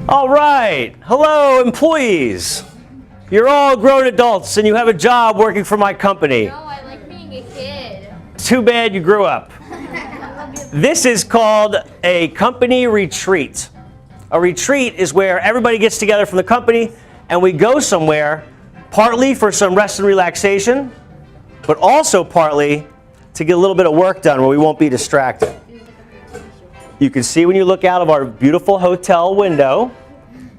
All right. Hello, employees. You're all grown adults and you have a job working for my company. No, I like being a kid. Too bad you grew up. This is called a company retreat. A retreat is where everybody gets together from the company and we go somewhere, partly for some rest and relaxation, but also partly to get a little bit of work done where we won't be distracted. You can see when you look out of our beautiful hotel window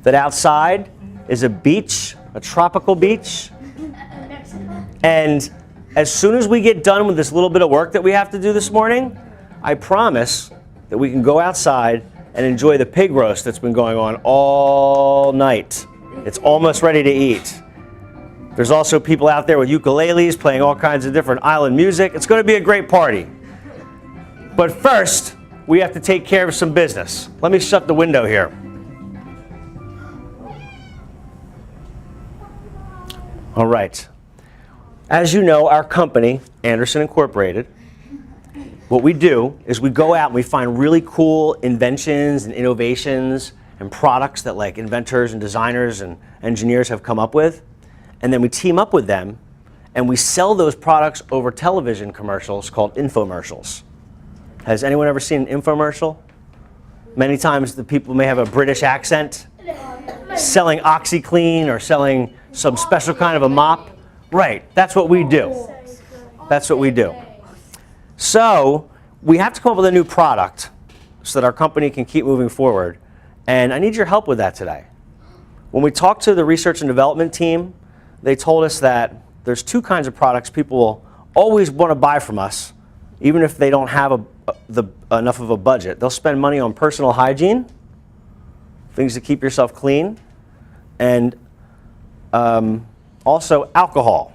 that outside is a beach, a tropical beach. And as soon as we get done with this little bit of work that we have to do this morning, I promise that we can go outside and enjoy the pig roast that's been going on all night. It's almost ready to eat. There's also people out there with ukuleles playing all kinds of different island music. It's going to be a great party. But first, we have to take care of some business. Let me shut the window here. All right. As you know, our company, Anderson Incorporated, what we do is we go out and we find really cool inventions and innovations and products that like inventors and designers and engineers have come up with. And then we team up with them and we sell those products over television commercials called infomercials. Has anyone ever seen an infomercial? Many times the people may have a British accent, selling OxyClean or selling some special kind of a mop. Right, that's what we do. That's what we do. So we have to come up with a new product so that our company can keep moving forward. And I need your help with that today. When we talked to the research and development team, they told us that there's two kinds of products people will always want to buy from us, even if they don't have enough of a budget. They'll spend money on personal hygiene, things to keep yourself clean, and also alcohol.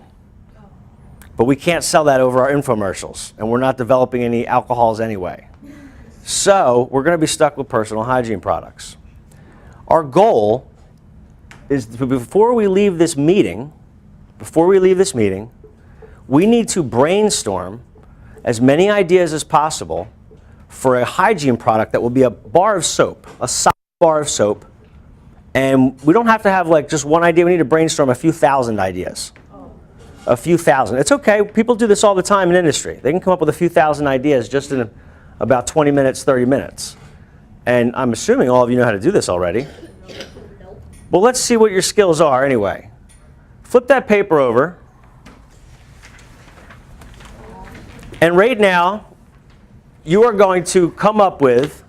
But we can't sell that over our infomercials, and we're not developing any alcohols anyway. So we're going to be stuck with personal hygiene products. Our goal is before we leave this meeting, we need to brainstorm as many ideas as possible for a hygiene product that will be a bar of soap, a solid bar of soap. And we don't have to have like just one idea. We need to brainstorm a few thousand ideas. A few thousand. It's okay. People do this all the time in industry. They can come up with a few thousand ideas just in about 20 minutes, 30 minutes. And I'm assuming all of you know how to do this already. Well, let's see what your skills are anyway. Flip that paper over. And right now, you are going to come up with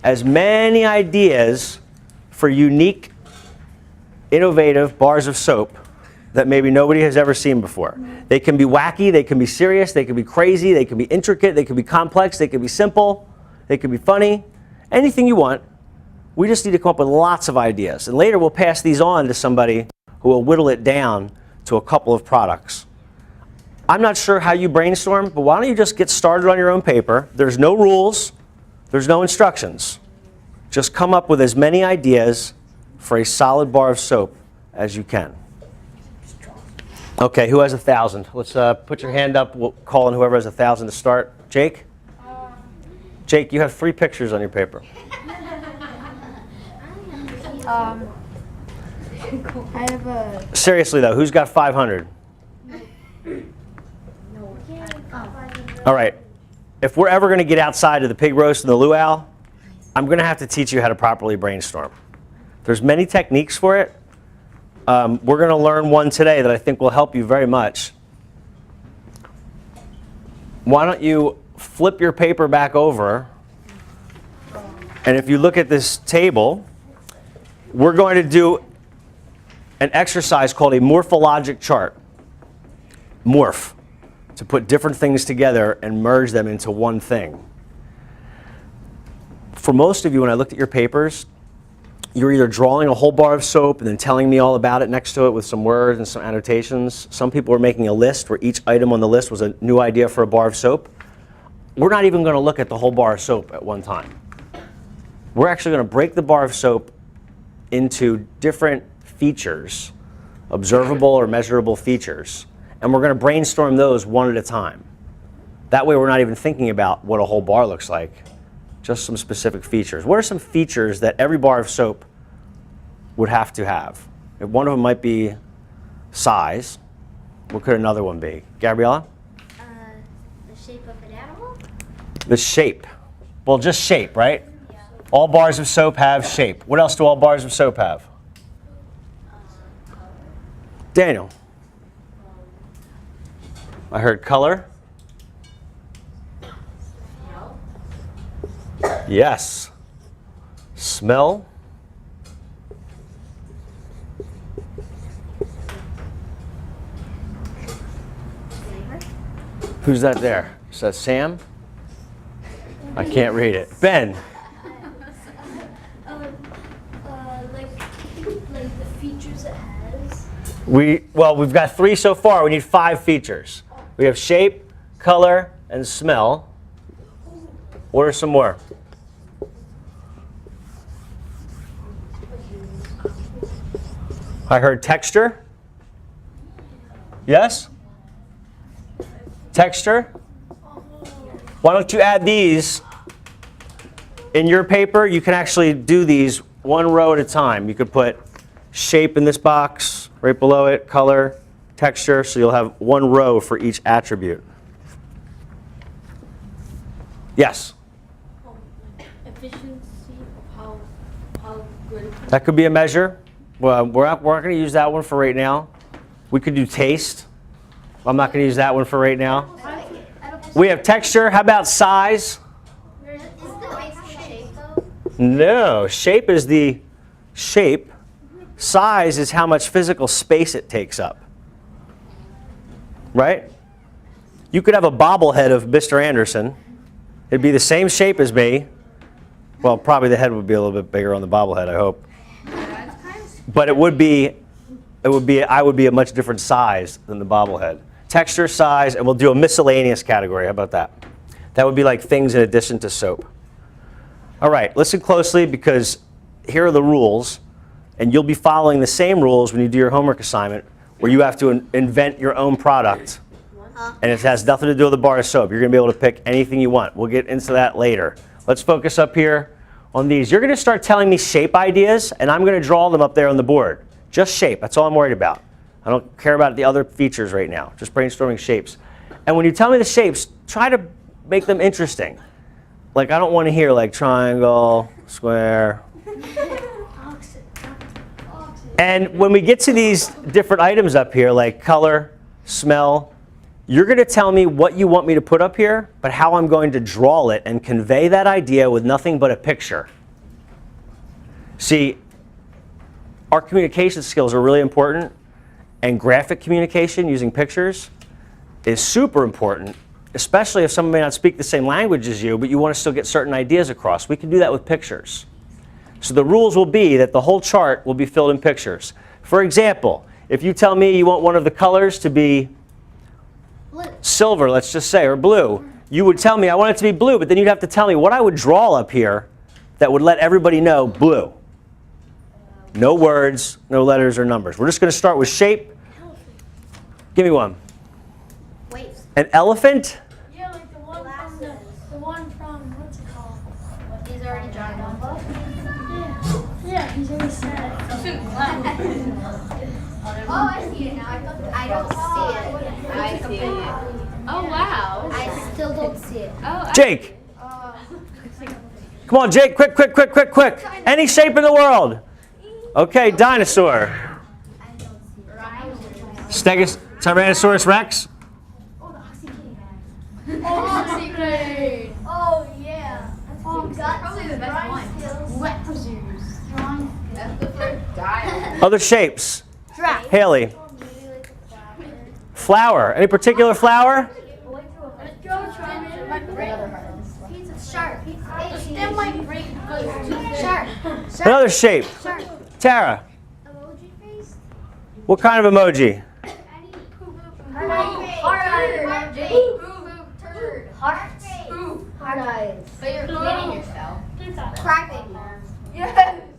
as many ideas for unique, innovative bars of soap that maybe nobody has ever seen before. They can be wacky, they can be serious, they can be crazy, they can be intricate, they can be complex, they can be simple, they can be funny, anything you want. We just need to come up with lots of ideas. And later we'll pass these on to somebody who will whittle it down to a couple of products. I'm not sure how you brainstorm, but why don't you just get started on your own paper. There's no rules, there's no instructions. Just come up with as many ideas for a solid bar of soap as you can. Okay, who has 1,000? Let's put your hand up. We'll call on whoever has 1,000 to start. Jake? Jake, you have 3 pictures on your paper. I have a... Seriously though, who's got 500? All right, if we're ever going to get outside of the pig roast and the luau, I'm going to have to teach you how to properly brainstorm. There's many techniques for it. We're going to learn one today that I think will help you very much. Why don't you flip your paper back over, and if you look at this table, we're going to do an exercise called a morphologic chart. Morph, to put different things together and merge them into one thing. For most of you, when I looked at your papers, you're either drawing a whole bar of soap and then telling me all about it next to it with some words and some annotations. Some people were making a list where each item on the list was a new idea for a bar of soap. We're not even going to look at the whole bar of soap at one time. We're actually going to break the bar of soap into different features, observable or measurable features, and we're going to brainstorm those one at a time. That way we're not even thinking about what a whole bar looks like, just some specific features. What are some features that every bar of soap would have to have? If one of them might be size, what could another one be? Gabriella? The shape of an animal? The shape. Well, just shape, right? Yeah. All bars of soap have shape. What else do all bars of soap have? Daniel? I heard color. Yes. Smell. Who's that there? Is that Sam? I can't read it. Ben. Like the features it has. Well, we've got 3 so far. We need 5 features. We have shape, color, and smell. What are some more? I heard texture. Yes? Texture. Why don't you add these in your paper? You can actually do these one row at a time. You could put shape in this box, right below it, color, texture, so you'll have one row for each attribute. Yes? Efficiency of how good. That could be a measure. Well, we're not going to use that one for right now. We could do taste. I'm not going to use that one for right now. We have texture. How about size? Is the basic shape though? No, shape is the shape. Size is how much physical space it takes up. Right? You could have a bobblehead of Mr. Anderson. It'd be the same shape as me. Well, probably the head would be a little bit bigger on the bobblehead, I hope. But I would be a much different size than the bobblehead. Texture, size, and we'll do a miscellaneous category. How about that? That would be like things in addition to soap. All right, listen closely because here are the rules, and you'll be following the same rules when you do your homework assignment, where you have to invent your own product, and it has nothing to do with a bar of soap. You're going to be able to pick anything you want. We'll get into that later. Let's focus up here on these. You're going to start telling me shape ideas, and I'm going to draw them up there on the board. Just shape. That's all I'm worried about. I don't care about the other features right now. Just brainstorming shapes. And when you tell me the shapes, try to make them interesting. Like, I don't want to hear like triangle, square. And when we get to these different items up here, like color, smell, you're going to tell me what you want me to put up here, but how I'm going to draw it and convey that idea with nothing but a picture. See, our communication skills are really important, and graphic communication using pictures is super important, especially if someone may not speak the same language as you, but you want to still get certain ideas across. We can do that with pictures. So the rules will be that the whole chart will be filled in pictures. For example, if you tell me you want one of the colors to be silver, let's just say, or blue, you would tell me I want it to be blue, but then you'd have to tell me what I would draw up here that would let everybody know blue. No words, no letters or numbers. We're just going to start with shape. Give me one. Wait. An elephant? Yeah, like the one from what's it called? He's already drawn one. Yeah, he's already said. Oh, I see it now. I don't see it. I see it. Oh, wow. I still don't see it. Oh, Jake. Come on, Jake, quick, quick, quick, quick, quick. Any shape in the world. Okay, dinosaur. Tyrannosaurus Rex. Oxycrane. Oh, yeah. probably the best one. Wet preserves. That's the first guy. Other shapes. Giraffe. Haley. Flower. Any particular flower? Shark. That might break because too Shark. Another shape. Shark. Tara. Emoji face. What kind of emoji? Hard eyes. But you're cleaning yourself. Crybaby. Yes.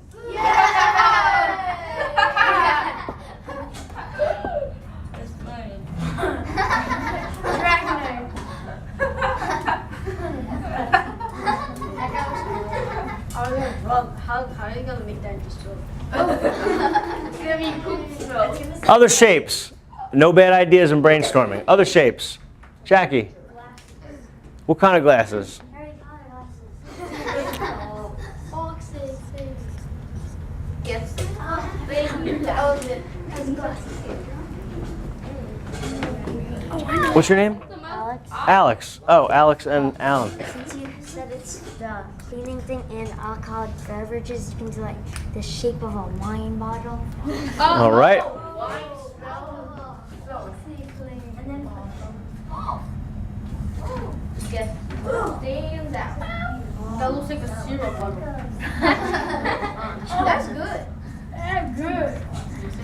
How How are you gonna make that just joke? It's gonna be poop smoke. Other shapes. No bad ideas in brainstorming. Other shapes. Jackie. What kind of glasses? Harry Potter glasses. Foxes. Yes. What's your name? Alex, Alex. Oh, Alex and Alan. since you said it's the cleaning thing and alcoholic beverages, you can do like the shape of a wine bottle. All right. And then Yes. Stands out. That looks like a syrup bottle. That's good. good.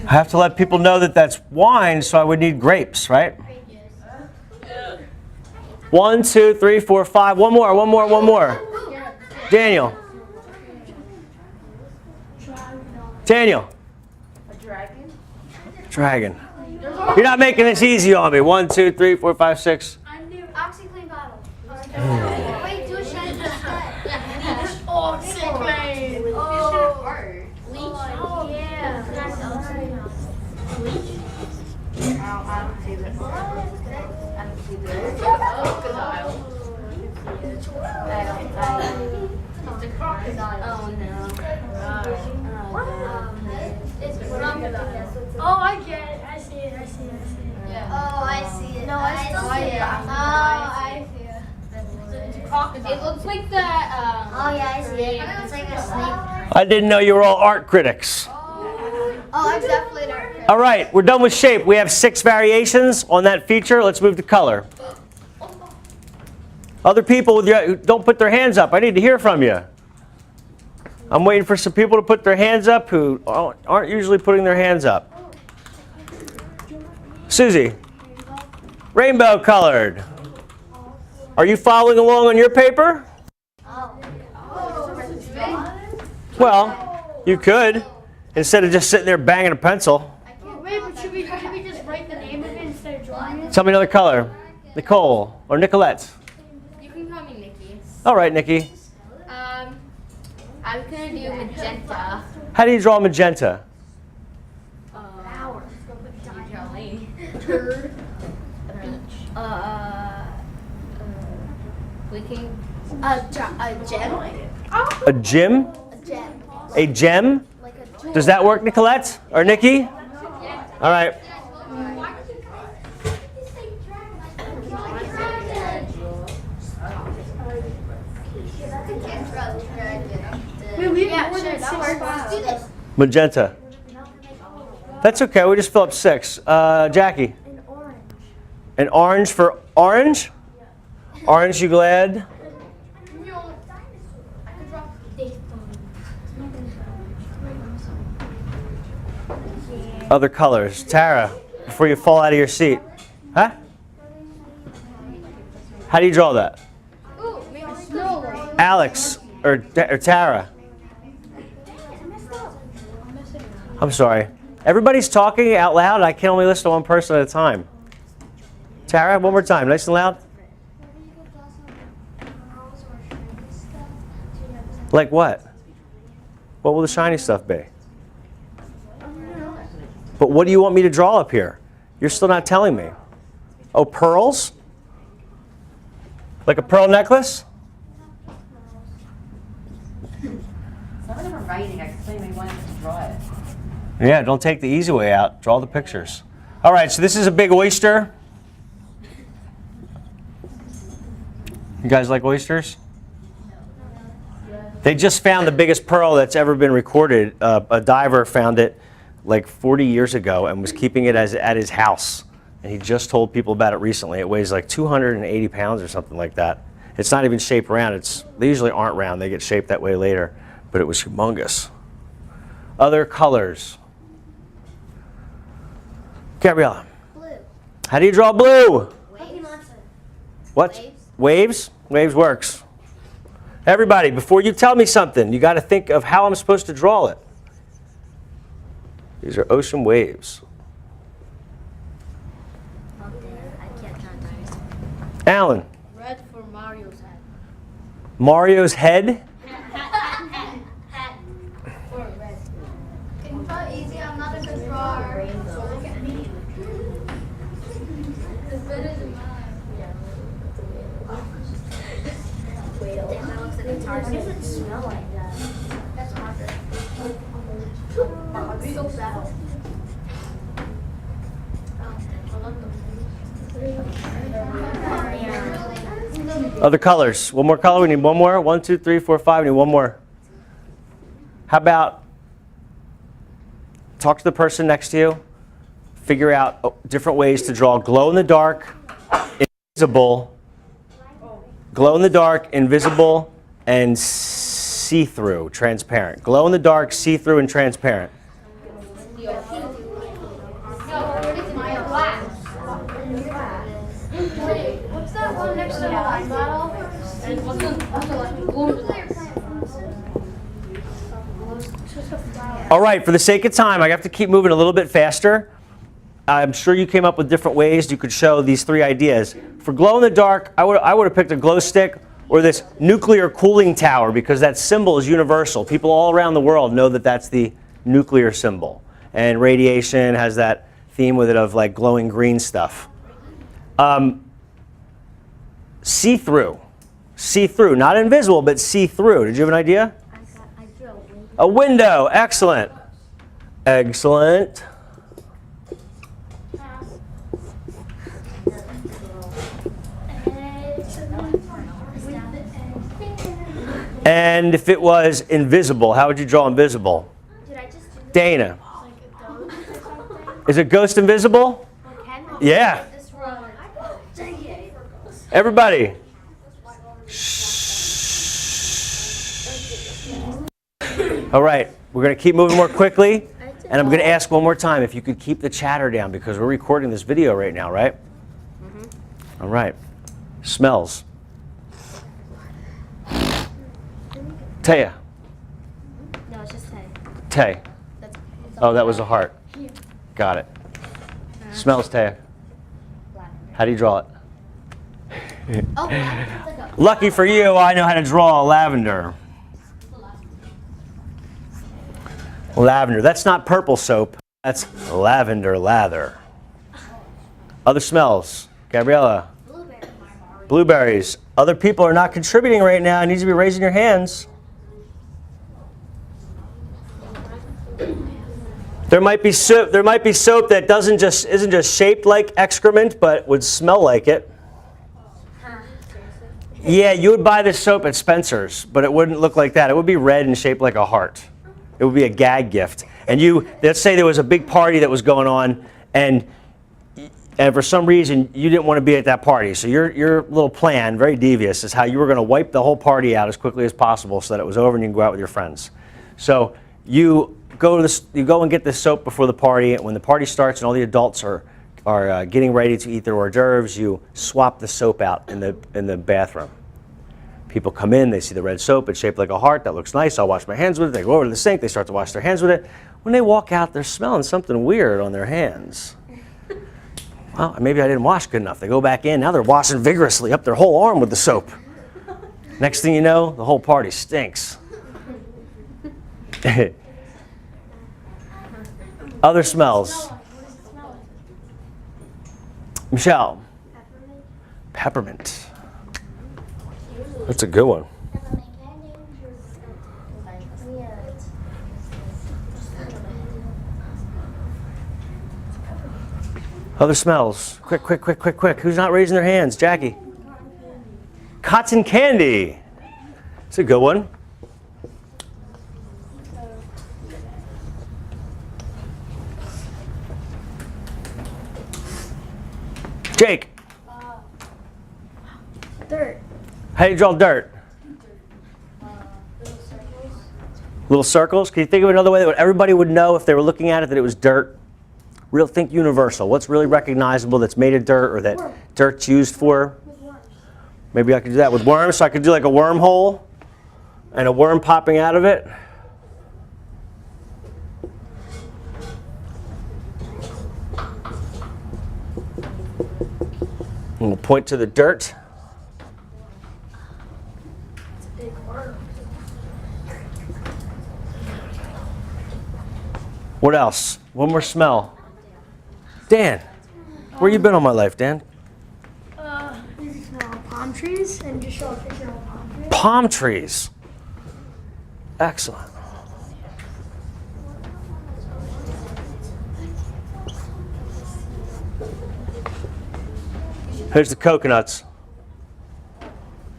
I have to let people know that that's wine, so I would need grapes, right? 1, 2, 3, 4, 5. One more. Daniel. Daniel. A dragon? Dragon. You're not making this easy on me. 1, 2, 3, 4, 5, 6. I knew OxyClean bottle. Wait, do a shiny OxyClean. Oh, yeah. I don't see this. I don't see this. Crocodile. It's a crocodile. Oh no. It's crocodile. Oh, I get it. I see it. Oh, I see it. No, I still see it. Oh, I see it. It's a crocodile. It looks like the. Oh, yeah, I see it. It's like a snake. I didn't know you were all art critics. Oh, I'm definitely not. All right, we're done with shape. We have 6 variations on that feature. Let's move to color. Other people who don't put their hands up, I need to hear from you. I'm waiting for some people to put their hands up who aren't usually putting their hands up. Susie, rainbow colored. Are you following along on your paper? Well, you could, instead of just sitting there banging a pencil. Wait, but should we just write the name of it instead of drawing it? Tell me another color. Nicole or Nicolette. You can call me Nikki. All right, Nikki. I'm gonna do magenta. How do you draw magenta? Turd. We can. A gem? A gem? A gem? Like a gem. Does that work, Nicolette or Nikki? All right. Yeah, sure, that works. Let's do this. Magenta. That's okay. We just fill up 6. Jackie. An orange. An orange for orange? Orange, you glad? Other colors. Tara, before you fall out of your seat. Huh? How do you draw that? Ooh, maybe snow. Alex or Tara? I'm sorry. Everybody's talking out loud, and I can only listen to one person at a time. Tara, one more time. Nice and loud. Like what? What will the shiny stuff be? But what do you want me to draw up here? You're still not telling me. Oh, pearls? Like a pearl necklace? Some of them are writing. I explained they wanted to draw it. Yeah, don't take the easy way out. Draw the pictures. All right, so this is a big oyster. You guys like oysters? They just found the biggest pearl that's ever been recorded. A diver found it like 40 years ago and was keeping it at his house. And he just told people about it recently. It weighs like 280 pounds or something like that. It's not even shaped round. They usually aren't round. They get shaped that way later. But it was humongous. Other colors. Gabriella. Blue. How do you draw blue? Waves. What? Waves. Waves? Waves works. Everybody, before you tell me something, you got to think of how I'm supposed to draw it. These are ocean waves. I can't draw dinosaurs. Alan. Red for Mario's head. Mario's head? not easy. I'm not a good drawer. It's better than mine. Why does it smell like that? That's marker. So bad. Other colors. One more color. We need one more. 1, 2, 3, 4, 5. We need one more. How about talk to the person next to you. Figure out different ways to draw glow in the dark, invisible, glow in the dark, invisible, and see-through, transparent. Glow in the dark, see-through, and transparent. No, it's my glass. Wait, what's that one next to the wine bottle? And what's the All right, for the sake of time, I have to keep moving a little bit faster. I'm sure you came up with different ways you could show these 3 ideas. For glow in the dark, I would have picked a glow stick or this nuclear cooling tower because that symbol is universal. People all around the world know that that's the nuclear symbol. And radiation has that theme with it of like glowing green stuff. See-through. See-through, not invisible, but see-through. Did you have an idea? I drew a window. A window, excellent. Excellent. And if it was invisible, how would you draw invisible? Did I just do Dana. like a ghost or something? Is a ghost invisible? Yeah. This one. Dang it. Everybody. All right, we're going to keep moving more quickly. And I'm going to ask one more time if you could keep the chatter down because we're recording this video right now, right? All right. Smells. Taya. No, it's just Tay. Tay. Oh, that was a heart. Got it. Smells, Taya. How do you draw it? Oh, that's like a Lucky for you, I know how to draw lavender. Lavender. That's not purple soap. That's lavender lather. Other smells. Gabriella. blueberry. Blueberries. Other people are not contributing right now. You need to be raising your hands. There might be soap that isn't just shaped like excrement, but would smell like it. Yeah, you would buy this soap at Spencer's, but it wouldn't look like that. It would be red and shaped like a heart. It would be a gag gift. And let's say there was a big party that was going on, and for some reason you didn't want to be at that party. So your little plan, very devious, is how you were going to wipe the whole party out as quickly as possible so that it was over and you can go out with your friends. So you go and get this soap before the party, and when the party starts and all the adults are getting ready to eat their hors d'oeuvres, you swap the soap out in the bathroom. People come in, they see the red soap, it's shaped like a heart, that looks nice, I'll wash my hands with it. They go over to the sink, they start to wash their hands with it. When they walk out, they're smelling something weird on their hands. Well, maybe I didn't wash good enough. They go back in, now they're washing vigorously up their whole arm with the soap. Next thing you know, the whole party stinks. Other smells. Michelle. Peppermint. That's a good one. Other smells. Quick, quick, quick, quick, quick. Who's not raising their hands? Jackie. Cotton candy. It's a good one. Jake. Dirt. How do you draw dirt? Little circles? Can you think of another way that everybody would know if they were looking at it that it was dirt? Think universal. What's really recognizable that's made of dirt or that dirt's used for? Maybe I could do that with worms. So I could do like a wormhole and a worm popping out of it. And we'll point to the dirt. What else? One more smell. Dan, where you been all my life, Dan? Palm trees and just show a picture of a palm tree. Palm trees. Excellent. Here's the coconuts.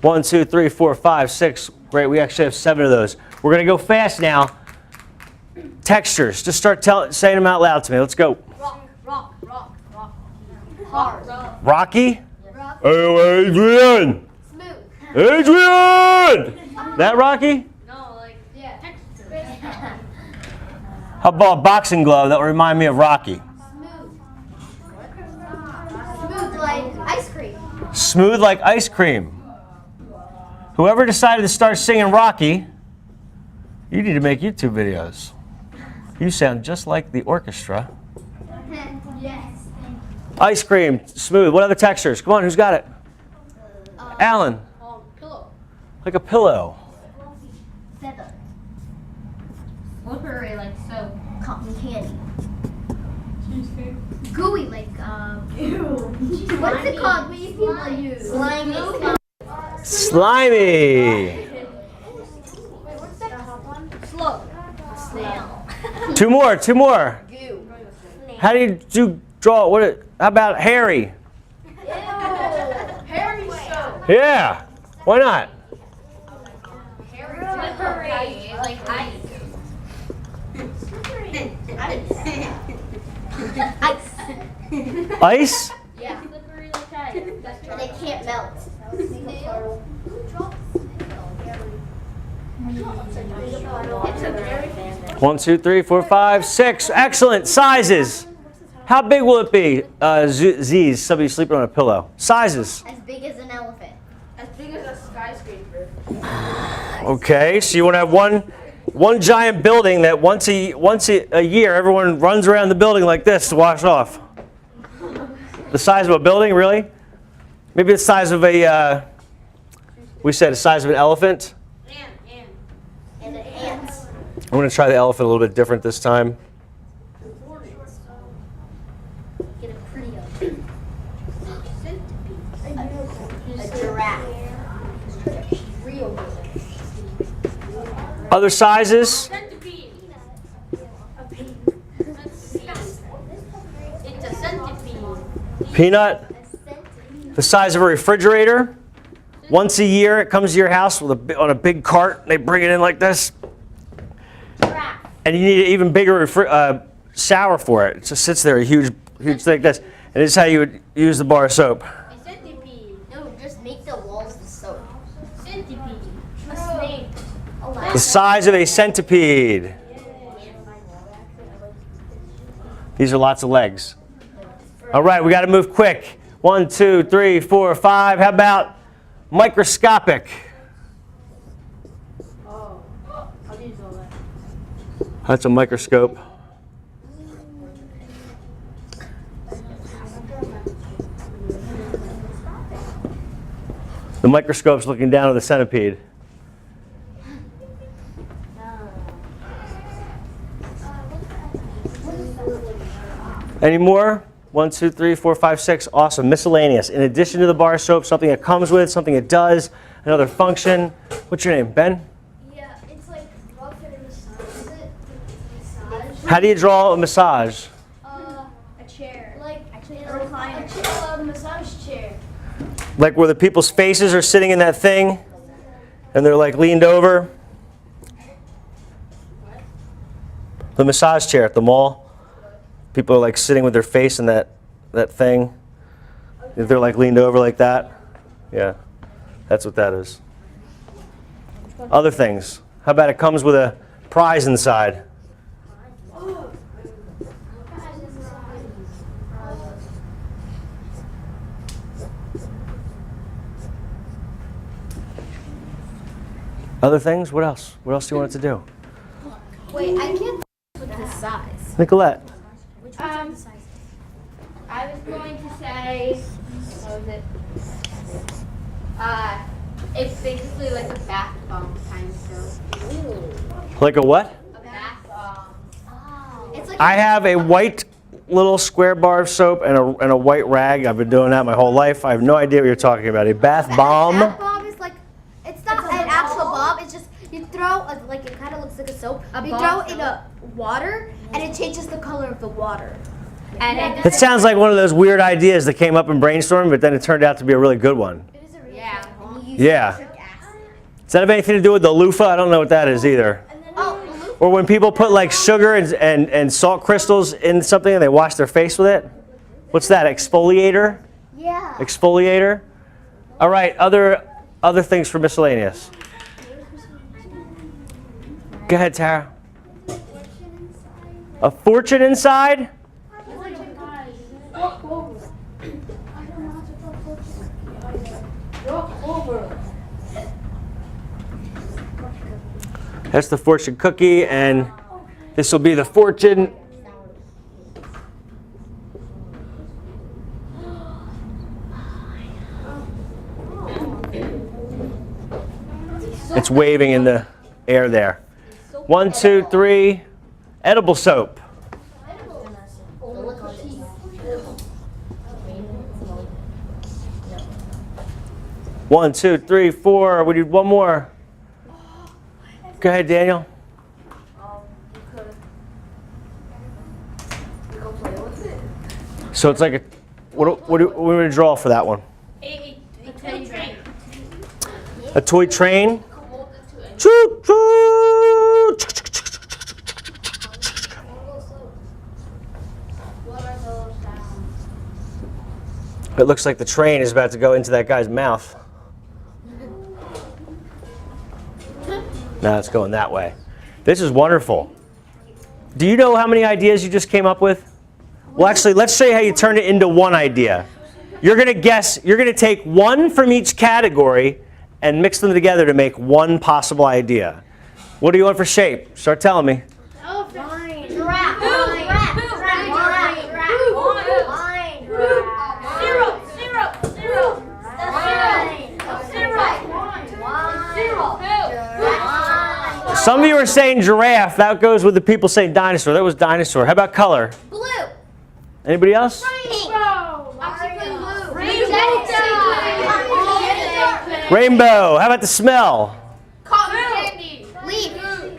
1, 2, 3, 4, 5, 6. Great, we actually have 7 of those. We're going to go fast now. Textures. Just start saying them out loud to me. Let's go. Rock. Hard. Rocky? Oh, Adrian! Smooth. Adrian! That Rocky? No, like, yeah. How about a boxing glove that would remind me of Rocky? Smooth like ice cream. Smooth like ice cream. Whoever decided to start singing Rocky, you need to make YouTube videos. You sound just like the orchestra. Yes. Ice cream, smooth. What other textures? Come on, who's got it? Alan. Pillow. Like a pillow. Feather. Slippery like soap. Cotton candy. Gooey like what's it called? What do you people use? Slimy. Slimy. Wait, what's that one? Slow. Snail. Two more. Goo. How do you draw? How about hairy? Hairy soap. Yeah. Why not? Slippery. Like ice. Ice? Yeah. Slippery like ice. They can't melt. It's a very 1, 2, 3, 4, 5, 6. Excellent. Sizes. How big will it be? Z's, somebody sleeping on a pillow. Sizes. as big as an elephant. As big as a skyscraper. Okay, so you want to have one giant building that once a year everyone runs around the building like this to wash off. The size of a building, really? Maybe the size of a, we said the size of an elephant. And an ant. I'm going to try the elephant a little bit different this time. Get a pretty elephant. A giraffe. Real good. Other sizes? Centipede. It's a centipede. Peanut? The size of a refrigerator? Once a year it comes to your house on a big cart. They bring it in like this. Giraffe. And you need an even bigger shower for it. It just sits there, a huge thing like this. And this is how you would use the bar of soap. A centipede. No, just make the walls the soap. Centipede. A snake. The size of a centipede. These are lots of legs. All right, we got to move quick. 1, 2, 3, 4, 5. How about microscopic? Oh. How do you do that? That's a microscope. The microscope's looking down at the centipede. Any more? 1, 2, 3, 4, 5, 6. Awesome. Miscellaneous. In addition to the bar soap, something it comes with, something it does, another function. What's your name, Ben? Yeah, it's like rough and massage. Is it massage? How do you draw a massage? A chair. Like a recliner. A massage chair. Like where the people's faces are sitting in that thing and they're like leaned over? The massage chair at the mall. People are like sitting with their face in that thing. If they're like leaned over like that. Yeah, that's what that is. Other things. How about it comes with a prize inside? Other things? What else? What else do you want it to do? Wait, I can't with the size. Nicolette. I was going to say, what was it? It's basically like a bath bomb kind of. Like a what? A bath bomb. I have a white little square bar of soap and a white rag. I've been doing that my whole life. I have no idea what you're talking about. A bath bomb. Bath bomb is like, it's not an actual bomb. It's just you throw like it kind of looks like a soap. You throw it in a water and it changes the color of the water. And That sounds like one of those weird ideas that came up in brainstorming, but then it turned out to be a really good one. it is a really Yeah. Does that have anything to do with the loofah? I don't know what that is either. Or when people put like sugar and salt crystals in something and they wash their face with it? What's that, exfoliator? Yeah. Exfoliator? All right, other things for miscellaneous. Go ahead, Tara. A fortune inside? That's the fortune cookie, and this will be the fortune. It's waving in the air there. 1, 2, 3. Edible soap. 1, 2, 3, 4. We need one more. Go ahead, Daniel. So it's like a, what do we going to draw for that one? A toy train. Choo, choo. It looks like the train is about to go into that guy's mouth. No, it's going that way. This is wonderful. Do you know how many ideas you just came up with? Well, actually, let's show you how you turn it into one idea. You're going to guess, you're going to take one from each category and mix them together to make one possible idea. What do you want for shape? Start telling me. Some of you are saying giraffe. That goes with the people saying dinosaur. That was dinosaur. How about color? blue. Anybody else? Rainbow. How about the smell? Cotton candy. Leaf.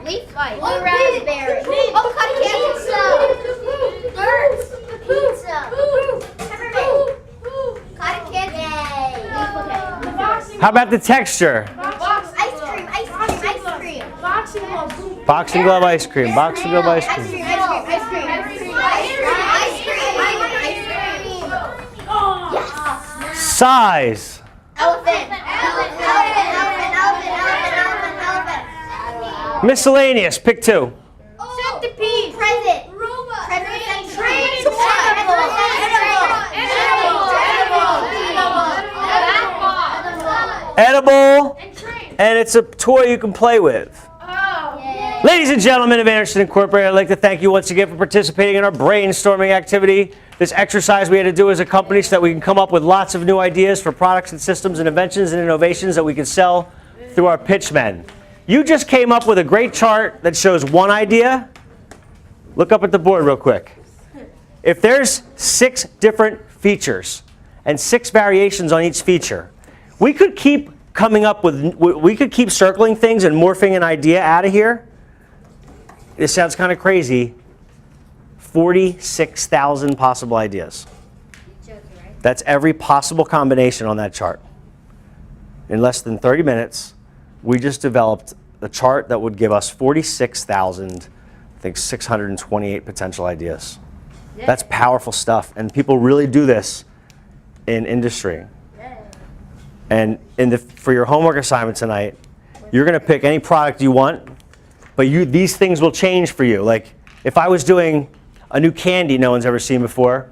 Leaf fight. Blue raspberry. Oh, cotton candy. Dirt. Pizza. Peppermint. Cotton candy. How about the texture? Ice cream. Ice cream. Ice cream. Boxing glove ice cream. Boxing glove ice Ice cream. cream. Ice cream. Ice cream. Ice cream. Ice cream. Size. Elephant. Elephant. Miscellaneous. Pick 2. Centipede. Present. Edible. And it's a toy you can play with. Ladies and gentlemen of Anderson Incorporated, I'd like to thank you once again for participating in our brainstorming activity. This exercise we had to do as a company so that we can come up with lots of new ideas for products and systems and inventions and innovations that we can sell through our pitchmen. You just came up with a great chart that shows one idea. Look up at the board real quick. If there's 6 different features and 6 variations on each feature, we could keep coming up with, we could keep circling things and morphing an idea out of here. This sounds kind of crazy. 46,000 possible ideas. That's every possible combination on that chart. In less than 30 minutes, we just developed a chart that would give us 46,000, I think 628 potential ideas. That's powerful stuff, and people really do this in industry. And for your homework assignment tonight, you're going to pick any product you want, but these things will change for you. Like if I was doing a new candy no one's ever seen before,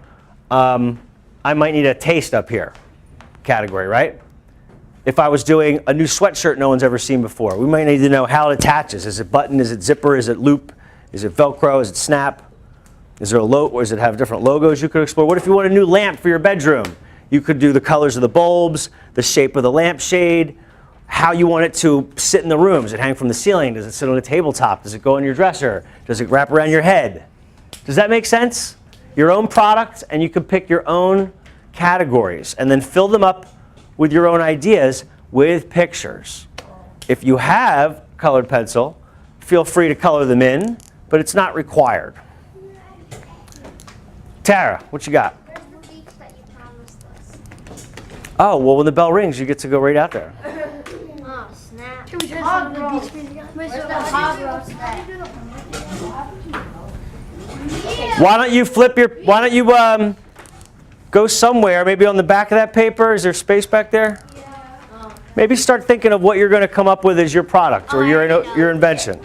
I might need a taste up here category, right? If I was doing a new sweatshirt no one's ever seen before, we might need to know how it attaches. Is it button? Is it zipper? Is it loop? Is it Velcro? Is it snap? Is there a logo? Or does it have different logos you could explore? What if you want a new lamp for your bedroom? You could do the colors of the bulbs, the shape of the lampshade, how you want it to sit in the room. Does it hang from the ceiling? Does it sit on a tabletop? Does it go on your dresser? Does it wrap around your head? Does that make sense? Your own product, and you can pick your own categories and then fill them up with your own ideas with pictures. If you have colored pencil, feel free to color them in, but it's not required. Tara, what you got? Where's the beach that you promised us? Oh, well, when the bell rings, you get to go right out there. Oh, snap. Where's the hog roast at? Why don't you go somewhere, maybe on the back of that paper? Is there space back there? Maybe start thinking of what you're going to come up with as your product or your invention.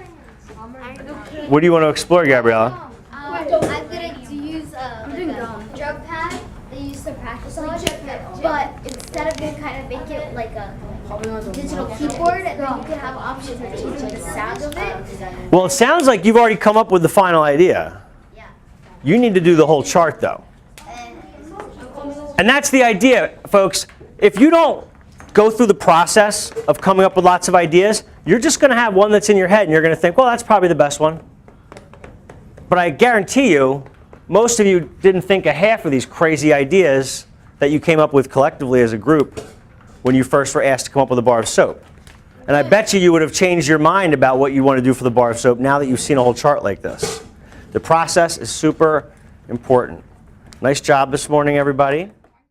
What do you want to explore, Gabriella? I'm gonna use a drug pad they used to practice on, but instead of it kind of make it like a digital keyboard, and then you can have options of changing the sound of it. Well, it sounds like you've already come up with the final idea. Yeah. You need to do the whole chart, though. And that's the idea, folks. If you don't go through the process of coming up with lots of ideas, you're just going to have one that's in your head, and you're going to think, well, that's probably the best one. But I guarantee you, most of you didn't think of half of these crazy ideas that you came up with collectively as a group when you first were asked to come up with a bar of soap. And I bet you would have changed your mind about what you want to do for the bar of soap now that you've seen a whole chart like this. The process is super important. Nice job this morning, everybody.